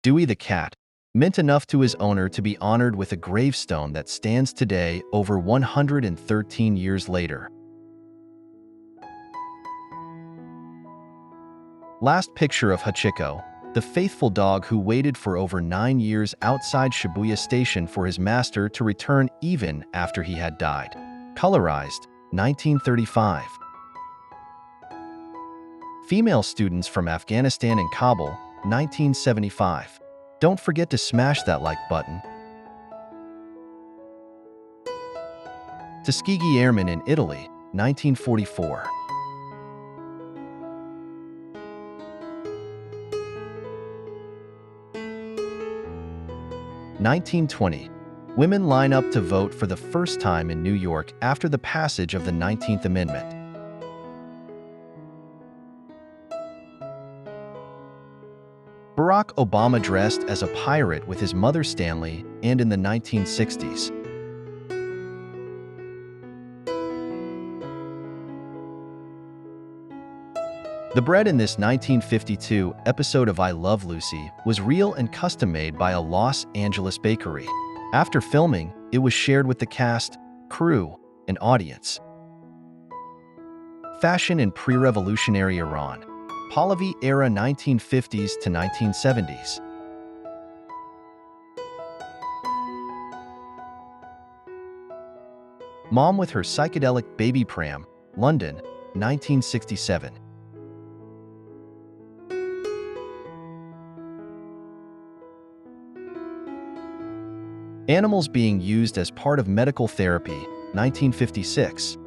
Dewey the cat, meant enough to his owner to be honored with a gravestone that stands today over 113 years later. Last picture of Hachiko, the faithful dog who waited for over 9 years outside Shibuya Station for his master to return even after he had died. Colorized, 1935. Female students from Afghanistan and Kabul, 1975. Don't forget to smash that like button. Tuskegee Airmen in Italy, 1944. (1920) Women line up to vote for the first time in New York after the passage of the 19th Amendment. Barack Obama dressed as a pirate with his mother Stanley, and in the 1960s. The bread in this 1952 episode of I Love Lucy was real and custom-made by a Los Angeles bakery. After filming, it was shared with the cast, crew, and audience. Fashion in pre-revolutionary Iran. Pahlavi era 1950s to 1970s. Mom with her psychedelic baby pram, London, 1967. Animals being used as part of medical therapy, 1956.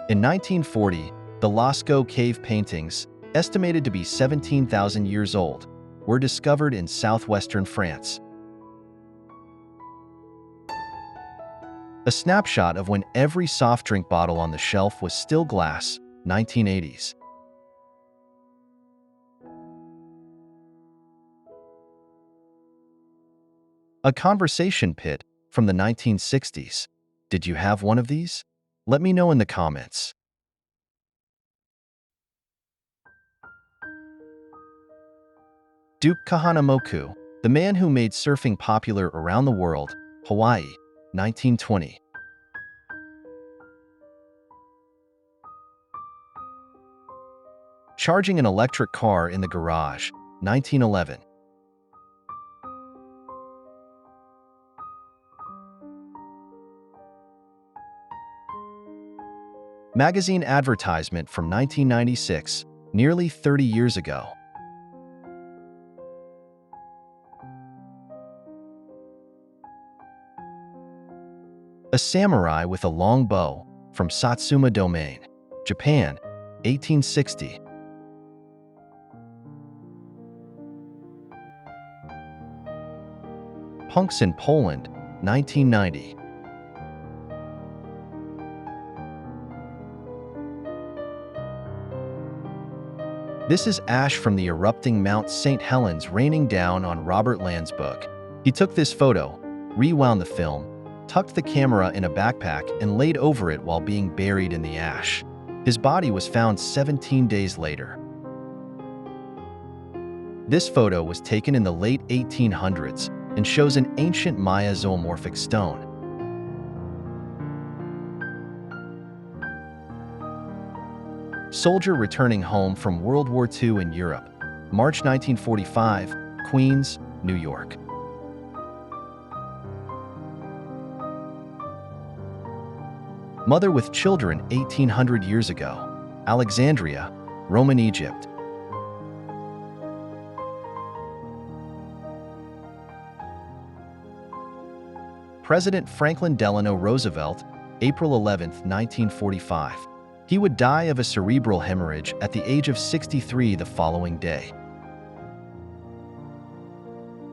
In 1940, the Lascaux cave paintings, estimated to be 17,000 years old, were discovered in southwestern France. A snapshot of when every soft drink bottle on the shelf was still glass, 1980s. A conversation pit from the 1960s. Did you have one of these? Let me know in the comments. Duke Kahanamoku, the man who made surfing popular around the world, Hawaii, 1920. Charging an electric car in the garage, 1911. Magazine advertisement from 1996, nearly 30 years ago. A samurai with a long bow, from Satsuma Domain, Japan, 1860. Punks in Poland, 1990. This is ash from the erupting Mount St. Helens raining down on Robert Land's book. He took this photo, rewound the film, tucked the camera in a backpack, and laid over it while being buried in the ash. His body was found 17 days later. This photo was taken in the late 1800s and shows an ancient Maya zoomorphic stone. Soldier returning home from World War II in Europe, March 1945, Queens, New York. Mother with children 1800 years ago, Alexandria, Roman Egypt. President Franklin Delano Roosevelt, April 11, 1945. He would die of a cerebral hemorrhage at the age of 63 the following day.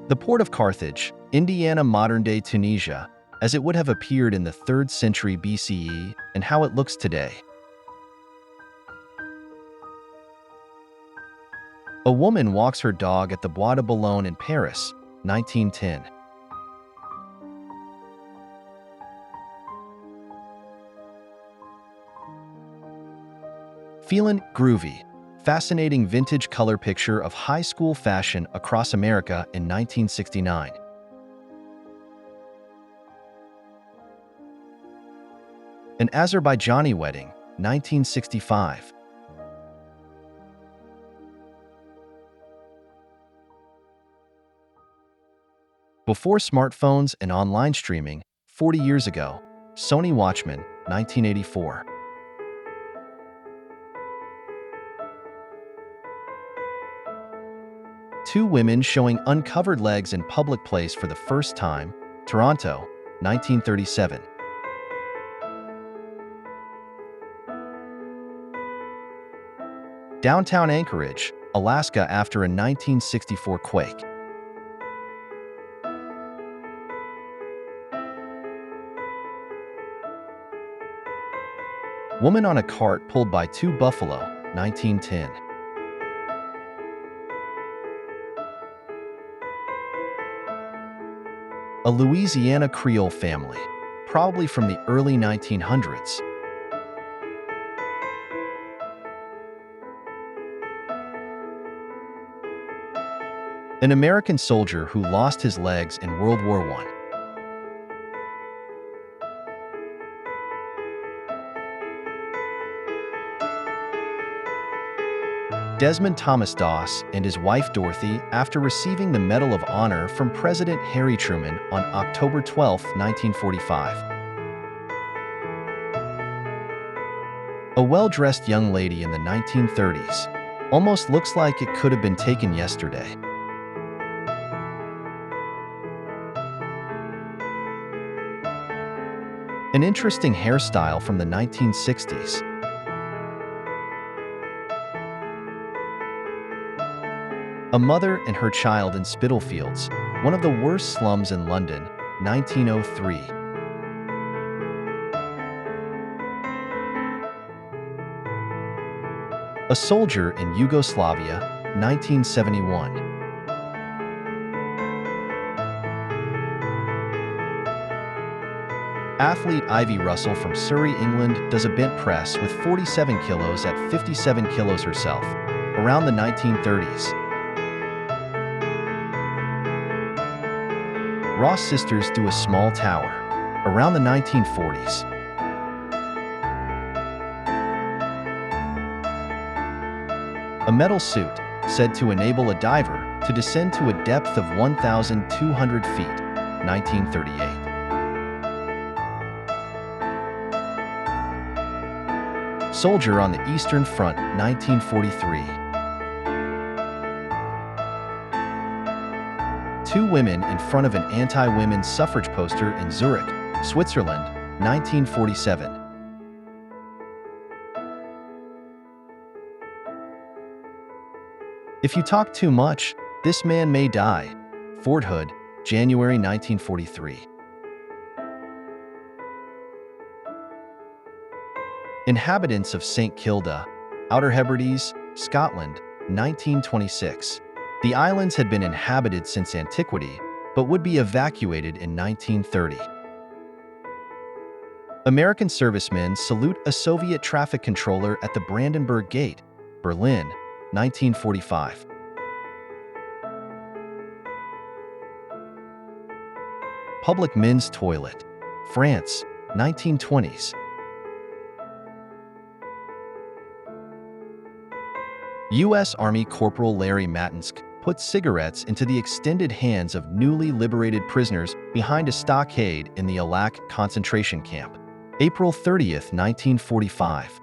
The port of Carthage, Indiana, modern-day Tunisia, as it would have appeared in the 3rd century BCE, and how it looks today. A woman walks her dog at the Bois de Boulogne in Paris, 1910. Feelin' groovy. Fascinating vintage color picture of high school fashion across America in 1969. An Azerbaijani wedding, 1965. Before smartphones and online streaming, 40 years ago, Sony Watchman, 1984. Two women showing uncovered legs in public place for the first time, Toronto, 1937. Downtown Anchorage, Alaska after a 1964 quake. Woman on a cart pulled by two buffalo, 1910. A Louisiana Creole family, probably from the early 1900s. An American soldier who lost his legs in World War I. Desmond Thomas Doss and his wife Dorothy after receiving the Medal of Honor from President Harry Truman on October 12, 1945. A well-dressed young lady in the 1930s. Almost looks like it could have been taken yesterday. An interesting hairstyle from the 1960s. A mother and her child in Spitalfields, one of the worst slums in London, 1903. A soldier in Yugoslavia, 1971. Athlete Ivy Russell from Surrey, England does a bent press with 47 kilos at 57 kilos herself, around the 1930s. Ross sisters do a small tower, around the 1940s. A metal suit, said to enable a diver to descend to a depth of 1,200 feet, 1938. Soldier on the Eastern Front, 1943. Two women in front of an anti-women's suffrage poster in Zurich, Switzerland, 1947. If you talk too much, this man may die. Fort Hood, January 1943. Inhabitants of St. Kilda, Outer Hebrides, Scotland, 1926. The islands had been inhabited since antiquity, but would be evacuated in 1930. American servicemen salute a Soviet traffic controller at the Brandenburg Gate, Berlin, 1945. Public men's toilet, France, 1920s. U.S. Army Corporal Larry Matinsk put cigarettes into the extended hands of newly liberated prisoners behind a stockade in the Alack concentration camp. April 30, 1945.